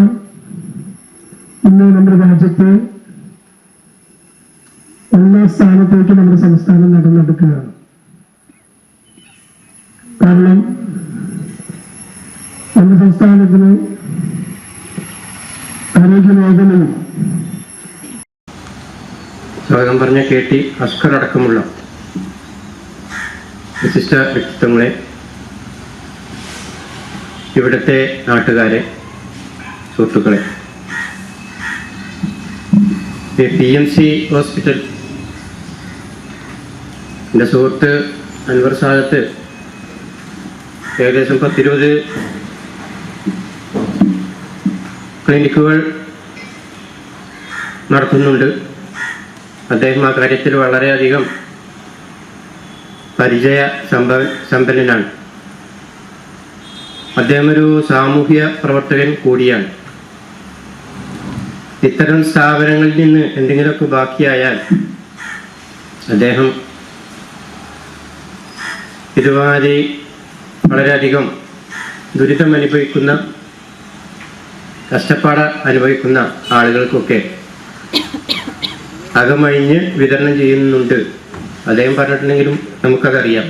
ഇന്ന് നമ്മുടെ രാജ്യത്ത് എല്ലാ സ്ഥാനത്തേക്കും നമ്മുടെ സംസ്ഥാനം നടന്നെടുക്കുകയാണ്. കാരണം നമ്മുടെ സംസ്ഥാനത്തിന് ആരോഗ്യ മേഖലയിൽ
സ്വാഗതം പറഞ്ഞ KT അസ്കർ അടക്കമുള്ള വിശിഷ്ട വ്യക്തിത്വങ്ങളെ, ഇവിടുത്തെ നാട്ടുകാരെ, സുഹൃത്തുക്കളെ, PMC ഹോസ്പിറ്റൽ എൻ്റെ സുഹൃത്ത് അൻവർ സാദത്ത് ഏകദേശം 10-20 ക്ലിനിക്കുകൾ നടത്തുന്നുണ്ട്. അദ്ദേഹം ആ കാര്യത്തിൽ വളരെയധികം സമ്പന്നനാണ്. അദ്ദേഹം ഒരു സാമൂഹ്യ പ്രവർത്തകൻ കൂടിയാണ്. ഇത്തരം സ്ഥാപനങ്ങളിൽ നിന്ന് എന്തെങ്കിലുമൊക്കെ ബാക്കിയായാൽ അദ്ദേഹം ഇതുമാതിരി വളരെയധികം ദുരിതം അനുഭവിക്കുന്ന, കഷ്ടപ്പാട് അനുഭവിക്കുന്ന ആളുകൾക്കൊക്കെ അകമഴിഞ്ഞ് വിതരണം ചെയ്യുന്നുണ്ട്. അദ്ദേഹം പറഞ്ഞിട്ടുണ്ടെങ്കിലും നമുക്കതറിയാം.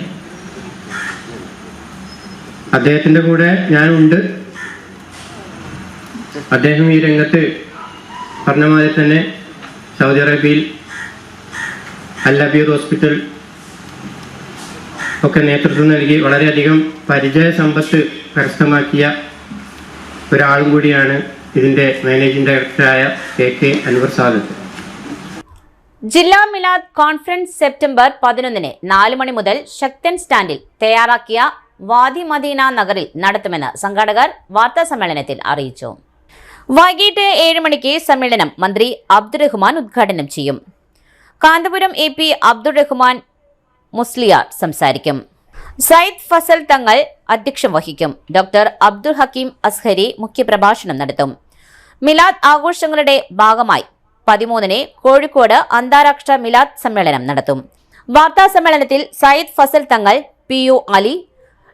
അദ്ദേഹത്തിൻ്റെ കൂടെ ഞാനുണ്ട്. അദ്ദേഹം ഈ രംഗത്ത് പറഞ്ഞ മാതിരി തന്നെ സൗദി അറേബ്യയിൽ അൽ അബീദ് ഹോസ്പിറ്റൽ ഒക്കെ നേതൃത്വം നൽകി വളരെയധികം പരിചയ സമ്പത്ത് കരസ്ഥമാക്കിയ ഒരാളും കൂടിയാണ് ഇതിൻ്റെ മാനേജിംഗ് ഡയറക്ടറായ KK അൻവർ സാദത്ത്.
ജില്ലാ മിലാദ് കോൺഫറൻസ് സെപ്റ്റംബർ 11 4 മണി മുതൽ ശക്തൻ സ്റ്റാൻഡിൽ തയ്യാറാക്കിയ വാദി മദീന നഗറിൽ നടത്തുമെന്ന് സംഘാടകർ വാർത്താസമ്മേളനത്തിൽ അറിയിച്ചു. വൈകിട്ട് 7 മണിക്ക് സമ്മേളനം മന്ത്രി അബ്ദുറഹ്മാൻ ഉദ്ഘാടനം ചെയ്യും. കാന്തപുരം AP അബ്ദുറഹ്മാൻ മുസ്ലിയാർ സംസാരിക്കും. സയ്യിദ് ഫസൽ തങ്ങൾ അധ്യക്ഷം വഹിക്കും. ഡോക്ടർ അബ്ദുൽ ഹക്കീം അസ്ഹരി മുഖ്യപ്രഭാഷണം നടത്തും. മിലാദ് ആഘോഷങ്ങളുടെ ഭാഗമായി 13 കോഴിക്കോട് അന്താരാഷ്ട്ര മിലാദ് സമ്മേളനം നടത്തും. വാർത്താ സമ്മേളനത്തിൽ സയ്യിദ് ഫസൽ തങ്ങൾ, PU അലി,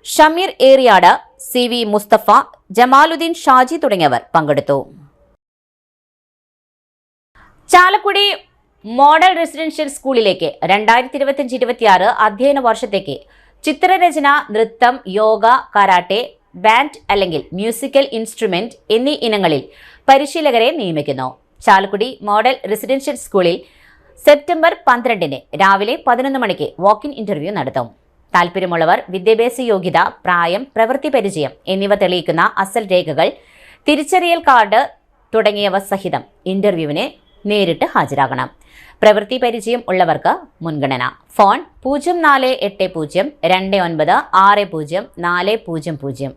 ഷമീർ ഏറിയാട്, CV മുസ്തഫ, ജമാലുദ്ദീൻ ഷാജി തുടങ്ങിയവർ പങ്കെടുത്തു. ചാലക്കുടി മോഡൽ റെസിഡൻഷ്യൽ സ്കൂളിലേക്ക് 2025-26 അധ്യയന വർഷത്തേക്ക് ചിത്രരചന, നൃത്തം, യോഗ, കരാട്ടെ, ബാൻഡ് അല്ലെങ്കിൽ മ്യൂസിക്കൽ ഇൻസ്ട്രുമെന്റ് എന്നീ ഇനങ്ങളിൽ പരിശീലകരെ നിയമിക്കുന്നു. ചാലക്കുടി മോഡൽ റെസിഡൻഷ്യൽ സ്കൂളിൽ സെപ്റ്റംബർ 12 രാവിലെ 11 മണിക്ക് വാക്ക്-ഇൻ ഇന്റർവ്യൂ നടത്തും. താൽപ്പര്യമുള്ളവർ വിദ്യാഭ്യാസ യോഗ്യത, പ്രായം, പ്രവൃത്തി പരിചയം എന്നിവ തെളിയിക്കുന്ന അസൽ രേഖകൾ, തിരിച്ചറിയൽ കാർഡ് തുടങ്ങിയവ സഹിതം ഇന്റർവ്യൂവിന് നേരിട്ട് ഹാജരാകണം. പ്രവൃത്തി പരിചയം ഉള്ളവർക്ക് മുൻഗണന. ഫോൺ 0489604000.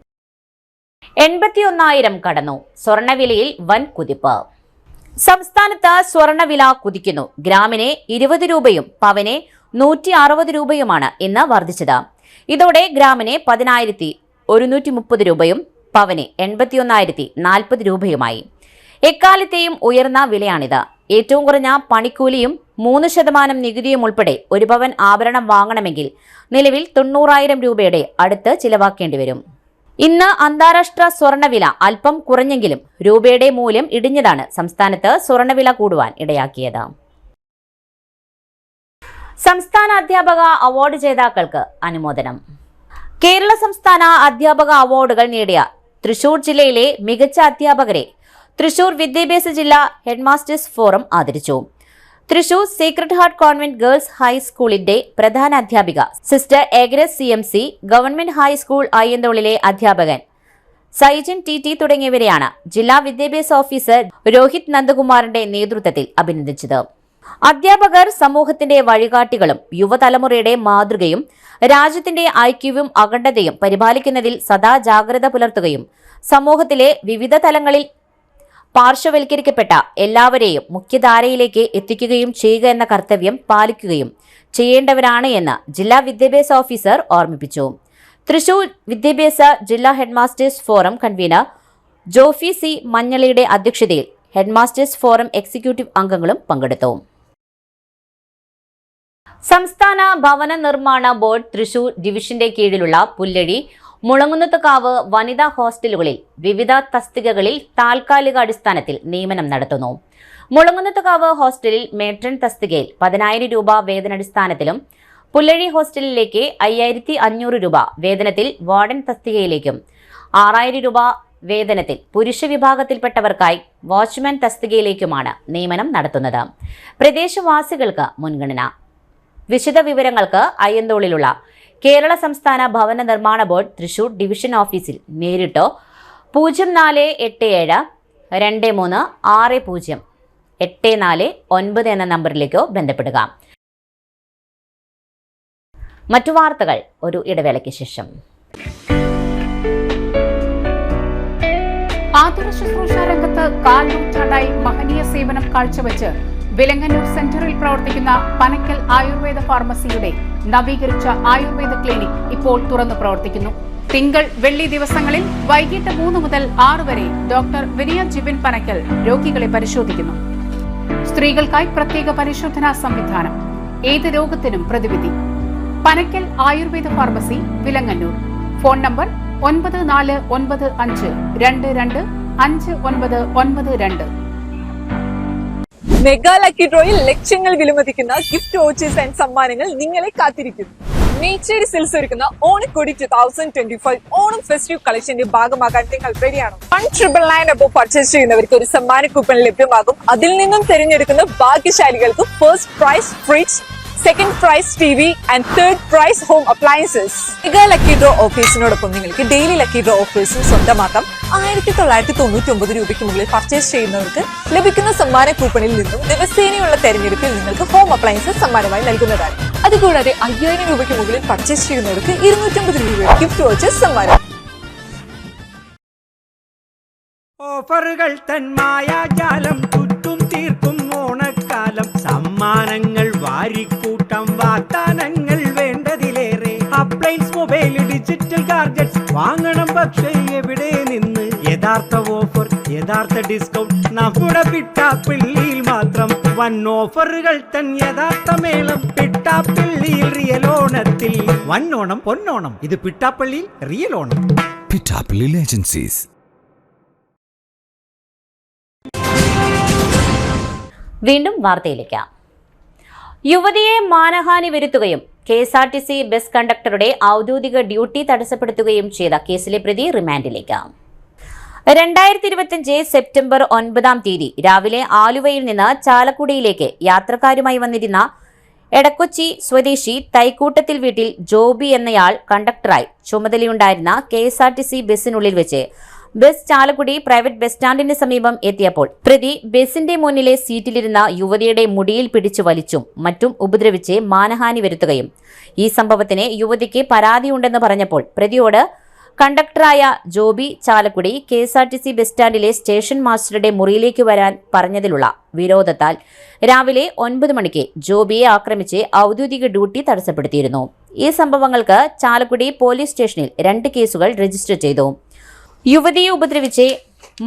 81,000 കടന്നു. സ്വർണ്ണവിലയിൽ വൻ കുതിപ്പ്. സംസ്ഥാനത്ത് സ്വർണ്ണവില കുതിക്കുന്നു. ഗ്രാമിന് 20 രൂപയും പവന് 160 രൂപയുമാണ് ഇന്ന് വർദ്ധിച്ചത്. ഇതോടെ ഗ്രാമിന് 10,130 രൂപയും പവന് 81,040 രൂപയുമായി. എക്കാലത്തെയും ഉയർന്ന വിലയാണിത്. ഏറ്റവും കുറഞ്ഞ പണിക്കൂലിയും 3% നികുതിയും ഉൾപ്പെടെ ഒരു പവൻ ആഭരണം വാങ്ങണമെങ്കിൽ നിലവിൽ 90,000 രൂപയുടെ അടുത്ത് ചിലവാക്കേണ്ടി വരും. ഇന്ന് അന്താരാഷ്ട്ര സ്വർണ്ണവില അല്പം കുറഞ്ഞെങ്കിലും രൂപയുടെ മൂല്യം ഇടിഞ്ഞതാണ് സംസ്ഥാനത്ത് സ്വർണ്ണവില കൂടുവാൻ ഇടയാക്കിയത്. സംസ്ഥാന അധ്യാപക അവാർഡ് ജേതാക്കൾക്ക് അനുമോദനം. കേരള സംസ്ഥാന അധ്യാപക അവാർഡുകൾ നേടിയ തൃശൂർ ജില്ലയിലെ മികച്ച അധ്യാപകരെ തൃശൂർ വിദ്യാഭ്യാസ ജില്ലാ ഹെഡ്മാസ്റ്റേഴ്സ് ഫോറം ആദരിച്ചു. Thrissur secret heart convent girls ഹൈസ്കൂളിന്റെ പ്രധാന അധ്യാപിക സിസ്റ്റർ എഗ്രസ് CMC, ഗവൺമെന്റ് ഹൈസ്കൂൾ അയ്യന്തോളിലെ അധ്യാപകൻ സൈജൻ TT തുടങ്ങിയവരെയാണ് ജില്ലാ വിദ്യാഭ്യാസ ഓഫീസർ രോഹിത് നന്ദകുമാറിന്റെ നേതൃത്വത്തിൽ അഭിനന്ദിച്ചത്. അധ്യാപകർ സമൂഹത്തിന്റെ വഴികാട്ടികളും യുവതലമുറയുടെ മാതൃകയും രാജ്യത്തിന്റെ ഐക്യവും അഖണ്ഡതയും പരിപാലിക്കുന്നതിൽ സദാ ജാഗ്രത പുലർത്തുകയും സമൂഹത്തിലെ വിവിധ തലങ്ങളിൽ പാർശ്വവൽക്കരിക്കപ്പെട്ട എല്ലാവരെയും മുഖ്യധാരയിലേക്ക് എത്തിക്കുകയും ചെയ്യുക എന്ന കർത്തവ്യം പാലിക്കുകയും ചെയ്യേണ്ടവരാണ് എന്ന് ജില്ലാ വിദ്യാഭ്യാസ ഓഫീസർ ഓർമ്മിപ്പിച്ചു. തൃശൂർ വിദ്യാഭ്യാസ ജില്ലാ headmasters forum convener Jofy C. മഞ്ഞളിയുടെ അധ്യക്ഷതയിൽ ഹെഡ്മാസ്റ്റേഴ്സ് ഫോറം എക്സിക്യൂട്ടീവ് അംഗങ്ങളും പങ്കെടുത്തു. സംസ്ഥാന ഭവന നിർമ്മാണ ബോർഡ് തൃശൂർ ഡിവിഷന്റെ കീഴിലുള്ള പുല്ലഴി മുളങ്ങുന്നത്തുകാവ് വനിതാ ഹോസ്റ്റലുകളിൽ വിവിധ തസ്തികകളിൽ താൽക്കാലിക അടിസ്ഥാനത്തിൽ നിയമനം നടത്തുന്നു. മുളങ്ങുന്നത്തുകാവ് ഹോസ്റ്റലിൽ മേട്രൺ തസ്തികയിൽ 10,000 രൂപ വേതനടിസ്ഥാനത്തിലും പുല്ലഴി ഹോസ്റ്റലിലേക്ക് 5,500 രൂപ വേതനത്തിൽ വാർഡൻ തസ്തികയിലേക്കും 6,000 രൂപ വേതനത്തിൽ പുരുഷ വിഭാഗത്തിൽപ്പെട്ടവർക്കായി വാച്ച്മാൻ തസ്തികയിലേക്കുമാണ് നിയമനം നടത്തുന്നത്. പ്രദേശവാസികൾക്ക് മുൻഗണന. വിശദ വിവരങ്ങൾക്ക് അയ്യന്തോളിലുള്ള കേരള സംസ്ഥാന ഭവന നിർമ്മാണ ബോർഡ് തൃശൂർ ഡിവിഷൻ ഓഫീസിൽ നേരിട്ടോ 0487 23 60 849 എന്ന നമ്പറിലേക്കോ ബന്ധപ്പെടുക. മറ്റു വാർത്തകൾ ഒരു ഇടവേളയ്ക്ക് ശേഷം.
ആതുര ശുശ്രൂഷ രംഗത്ത് 4 നൂറ്റാണ്ടായി മഹനീയ സേവനം കാഴ്ചവെച്ച് വിലങ്ങന്നൂർ സെന്ററിൽ പ്രവർത്തിക്കുന്ന പനക്കൽ ആയുർവേദ ഫാർമസിയുടെ നവീകരിച്ച ആയുർവേദ ക്ലിനിക് ഇപ്പോൾ തുറന്നു പ്രവർത്തിക്കുന്നു. തിങ്കൾ വെള്ളി ദിവസങ്ങളിൽ വൈകിട്ട് 3 മുതൽ 6 വരെ ഡോക്ടർ വിനയ ജിബിൻ പനക്കൽ രോഗികളെ പരിശോധിക്കുന്നു. സ്ത്രീകൾക്കായി പ്രത്യേക പരിശോധനാ സംവിധാനം. ഏത് രോഗത്തിനും പ്രതിവിധി. Panakkal Ayurveda pharmacy, Vilangannur. Phone number 9495225992.
Mega lucky ഡ്രോയിൽ ലക്ഷങ്ങൾ വിലമതിക്കുന്ന ഗിഫ്റ്റ് വൗച്ചേഴ്സ് ആൻഡ് സമ്മാനങ്ങൾ നിങ്ങളെ കാത്തിരിക്കുന്നു. മേച്ചേരി സിൽസ് ഒരുക്കുന്ന ഓണക്കോടി 2025 ഓണം ഫെസ്റ്റീവ് കളക്ഷന്റെ ഭാഗമാകാൻ നിങ്ങൾ റെഡിയാണോ? 1,999 അബോ പർച്ചേസ് ചെയ്യുന്നവർക്ക് ഒരു സമ്മാന കൂപ്പൺ ലഭ്യമാകും. അതിൽ നിന്നും തിരഞ്ഞെടുക്കുന്ന ഭാഗ്യശാലികൾക്ക് first prize fridge, second prize TV and third prize home appliances. Mega lucky draw ഓഫേഴ്സിനോടൊപ്പം നിങ്ങൾക്ക് ഡെയിലി ലക്കി ഡ്രോ ഓഫേഴ്സും സ്വന്തമാക്കാം. 1999 രൂപയ്ക്ക് മുകളിൽ പർച്ചേസ് ചെയ്യുന്നവർക്ക് ലഭിക്കുന്ന സമ്മാന കൂപ്പണിൽ നിന്നും ദിവസേനയുള്ള തെരഞ്ഞെടുപ്പിൽ നിങ്ങൾക്ക് ഹോം അപ്ലയൻസസ് സമ്മാനമായി നൽകുന്നതാണ്. അതുകൂടാതെ 5,000 രൂപയ്ക്ക് മുകളിൽ പർച്ചേസ് ചെയ്യുന്നവർക്ക് 250 രൂപയുടെ ഗിഫ്റ്റ് വൗച്ചേഴ്സ് സമ്മാനം.
ഓഫറുകൾ തൻ മായാജാലം ചുറ്റും തീർക്കും ഓണക്കാലം. സമ്മാനങ്ങൾ വാരിക്കൂട്ടം, വാഗ്ദാനങ്ങൾ വേണ്ടതിലേറെ. അപ്ലയൻസ്, മൊബൈൽ, ഡിജിറ്റൽ ഗാഡ്ജറ്റ്സ് വാങ്ങണം. പക്ഷേ എവിടെ നിന്ന് യഥാർത്ഥ ഓഫർ, യഥാർത്ഥ ഡിസ്കൗണ്ട്? നമ്മുടെ പിട്ടാപ്പിള്ളിയിൽ മാത്രം. വൻ ഓഫറുകൾ തൻ യഥാർത്ഥ മേളം. പിട്ടാപ്പിള്ളിയിൽ റിയൽ ഓണത്തിൽ. വന്നോണം പൊന്നോണം, ഇത് പിട്ടാപ്പള്ളിയിൽ റിയൽ ഓണം.
പിട്ടാപ്പിള്ളി ഏജൻസീസ്.
വീണ്ടും വാർത്തയിലേക്ക്. യുവതിയെ മാനഹാനി വരുത്തുകയും KSRTC ബസ് കണ്ടക്ടറുടെ ഔദ്യോഗിക ഡ്യൂട്ടി തടസ്സപ്പെടുത്തുകയും ചെയ്ത കേസിലെ പ്രതി റിമാൻഡിലേക്ക്. 2025 സെപ്റ്റംബർ 9 രാവിലെ ആലുവയിൽ നിന്ന് ചാലക്കുടിയിലേക്ക് യാത്രക്കാരുമായി വന്നിരുന്ന എടക്കൊച്ചി സ്വദേശി തൈക്കൂട്ടത്തിൽ വീട്ടിൽ ജോബി എന്നയാൾ കണ്ടക്ടറായി ചുമതലയുണ്ടായിരുന്ന KSRTC ബസിനുള്ളിൽ വെച്ച് ബസ് ചാലക്കുടി പ്രൈവറ്റ് ബസ് സ്റ്റാൻഡിന് സമീപം എത്തിയപ്പോൾ പ്രതി ബസിന്റെ മുന്നിലെ സീറ്റിലിരുന്ന യുവതിയുടെ മുടിയിൽ പിടിച്ചു വലിച്ചും മറ്റും ഉപദ്രവിച്ച് മാനഹാനി വരുത്തുകയും ഈ സംഭവത്തിന് യുവതിക്ക് പരാതിയുണ്ടെന്ന് പറഞ്ഞപ്പോൾ പ്രതിയോട് കണ്ടക്ടറായ ജോബി ചാലക്കുടി KSRTC ബസ് സ്റ്റാൻഡിലെ സ്റ്റേഷൻ മാസ്റ്ററുടെ മുറിയിലേക്ക് വരാൻ പറഞ്ഞതിലുള്ള വിരോധത്താൽ രാവിലെ 9 മണിക്ക് ജോബിയെ ആക്രമിച്ച് ഔദ്യോഗിക ഡ്യൂട്ടി തടസ്സപ്പെടുത്തിയിരുന്നു. ഈ സംഭവങ്ങൾക്ക് ചാലക്കുടി പോലീസ് സ്റ്റേഷനിൽ 2 കേസുകൾ രജിസ്റ്റർ ചെയ്തു. യുവതിയെ ഉപദ്രവിച്ച്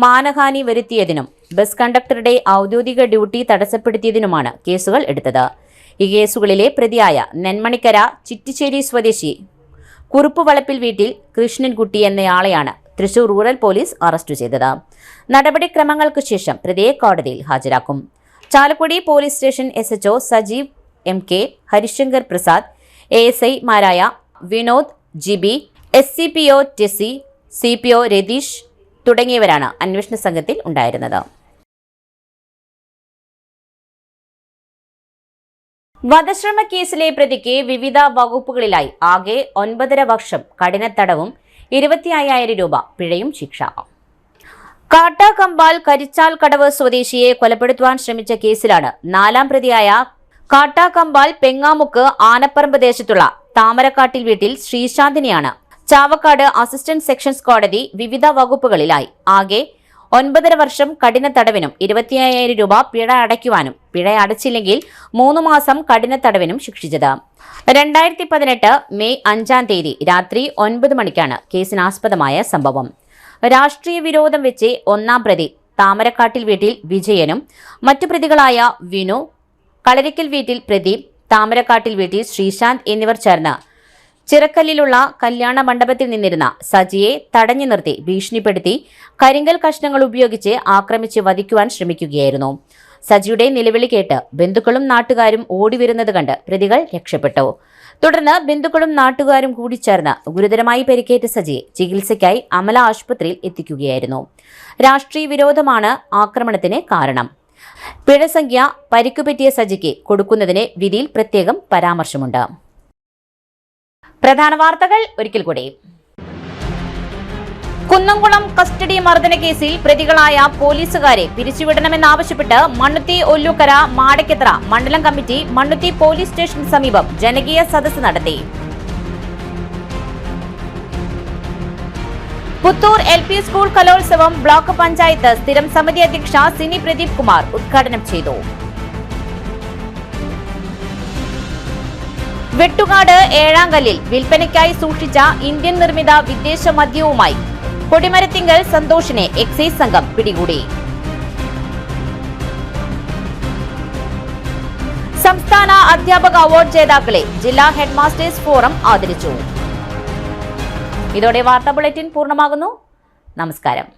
മാനഹാനി വരുത്തിയതിനും ബസ് കണ്ടക്ടറുടെ ഔദ്യോഗിക ഡ്യൂട്ടി തടസ്സപ്പെടുത്തിയതിനുമാണ് കേസുകൾ എടുത്തത്. ഈ കേസുകളിലെ പ്രതിയായ നെന്മണിക്കര ചിറ്റിശ്ശേരി സ്വദേശി കുറുപ്പുവളപ്പിൽ വീട്ടിൽ കൃഷ്ണൻകുട്ടി എന്നയാളെയാണ് തൃശൂർ റൂറൽ പോലീസ് അറസ്റ്റ് ചെയ്തത്. നടപടിക്രമങ്ങൾക്ക് ശേഷം പ്രതിയെ കോടതിയിൽ ഹാജരാക്കും. Chalakudy police station SHO Sajeev MK, Harishankar Prasad, ASI മാരായ വിനോദ്, ജിബി, SCPO ടെസി, CPO രതീഷ് തുടങ്ങിയവരാണ് അന്വേഷണ സംഘത്തിൽ ഉണ്ടായിരുന്നത്. വധശ്രമ കേസിലെ പ്രതിക്ക് വിവിധ വകുപ്പുകളിലായി ആകെ 9.5 വർഷം കഠിന തടവും 25,000 രൂപ പിഴയും ശിക്ഷ. കാട്ടാക്കമ്പാൽ കരിച്ചാൽ കടവ് സ്വദേശിയെ കൊലപ്പെടുത്തുവാൻ ശ്രമിച്ച കേസിലാണ് 4ാം പ്രതിയായ കാട്ടാക്കമ്പാൽ പെങ്ങാമുക്ക് ആനപ്പറമ്പ് ദേശത്തുള്ള താമരക്കാട്ടിൽ വീട്ടിൽ ശ്രീശാന്തിനെയാണ് ചാവക്കാട് അസിസ്റ്റന്റ് സെക്ഷൻസ് കോടതി വിവിധ വകുപ്പുകളിലായി ആകെ 9.5 വർഷം കഠിന തടവിനും 25,000 രൂപ പിഴ അടയ്ക്കുവാനും പിഴ അടച്ചില്ലെങ്കിൽ 3 മാസം കഠിന തടവിനും ശിക്ഷിച്ചത്. 2018 മെയ് 5 രാത്രി 9 മണിക്കാണ് കേസിനാസ്പദമായ സംഭവം. രാഷ്ട്രീയ വിരോധം വെച്ച് 1ാം പ്രതി താമരക്കാട്ടിൽ വീട്ടിൽ വിജയനും മറ്റു പ്രതികളായ വിനു, കളരിക്കൽ വീട്ടിൽ പ്രദീപ്, താമരക്കാട്ടിൽ വീട്ടിൽ ശ്രീശാന്ത് എന്നിവർ ചേർന്ന് ചിറക്കല്ലിലുള്ള കല്യാണ മണ്ഡപത്തിൽ നിന്നിരുന്ന സജിയെ തടഞ്ഞു നിർത്തി ഭീഷണിപ്പെടുത്തി കരിങ്കൽ കഷ്ണങ്ങൾ ഉപയോഗിച്ച് ആക്രമിച്ച് വധിക്കുവാൻ ശ്രമിക്കുകയായിരുന്നു. സജിയുടെ നിലവിളി കേട്ട് ബന്ധുക്കളും നാട്ടുകാരും ഓടിവരുന്നത് കണ്ട് പ്രതികൾ രക്ഷപ്പെട്ടു. തുടർന്ന് ബന്ധുക്കളും നാട്ടുകാരും കൂടി ചേർന്ന് ഗുരുതരമായി പരിക്കേറ്റ സജിയെ ചികിത്സയ്ക്കായി അമല ആശുപത്രിയിൽ എത്തിക്കുകയായിരുന്നു. രാഷ്ട്രീയ വിരോധമാണ് ആക്രമണത്തിന് കാരണം. പിഴസംഖ്യ പരിക്കുപറ്റിയ സജിക്ക് കൊടുക്കുന്നതിന് വിധിയിൽ പ്രത്യേകം പരാമർശമുണ്ട്. പ്രധാന വാർത്തകൾ ഒരിക്കൽ കൂടി. കുന്നംകുളം കസ്റ്റഡി മർദ്ദന കേസിൽ പ്രതികളായ പോലീസുകാരെ പിരിച്ചുവിടണമെന്നാവശ്യപ്പെട്ട് മണ്ണുത്തി ഒല്ലൂക്കര മാടക്കത്ര മണ്ഡലം കമ്മിറ്റി മണ്ണുത്തി പോലീസ് സ്റ്റേഷന് സമീപം ജനകീയ സദസ്സ് നടത്തി. പുത്തൂർ LP സ്കൂൾ കലോത്സവം ബ്ലോക്ക് പഞ്ചായത്ത് സ്ഥിരം സമിതി അധ്യക്ഷ സിനി പ്രദീപ് കുമാർ ഉദ്ഘാടനം ചെയ്തു. വെട്ടുകാട് ഏഴാങ്കല്ലിൽ വിൽപ്പനയ്ക്കായി സൂക്ഷിച്ച ഇന്ത്യൻ നിർമ്മിത വിദേശ മദ്യവുമായി കൊടിമരത്തിങ്കൽ സന്തോഷിനെ എക്സൈസ് സംഘം പിടികൂടി. സംസ്ഥാന അധ്യാപക അവാർഡ് ജേതാക്കളെ ജില്ലാ ഹെഡ്മാസ്റ്റേഴ്സ് ഫോറം ആദരിച്ചു. ഇതോടെ വാർത്താ ബുള്ളറ്റിൻ പൂർണ്ണമാകുന്നു. നമസ്കാരം.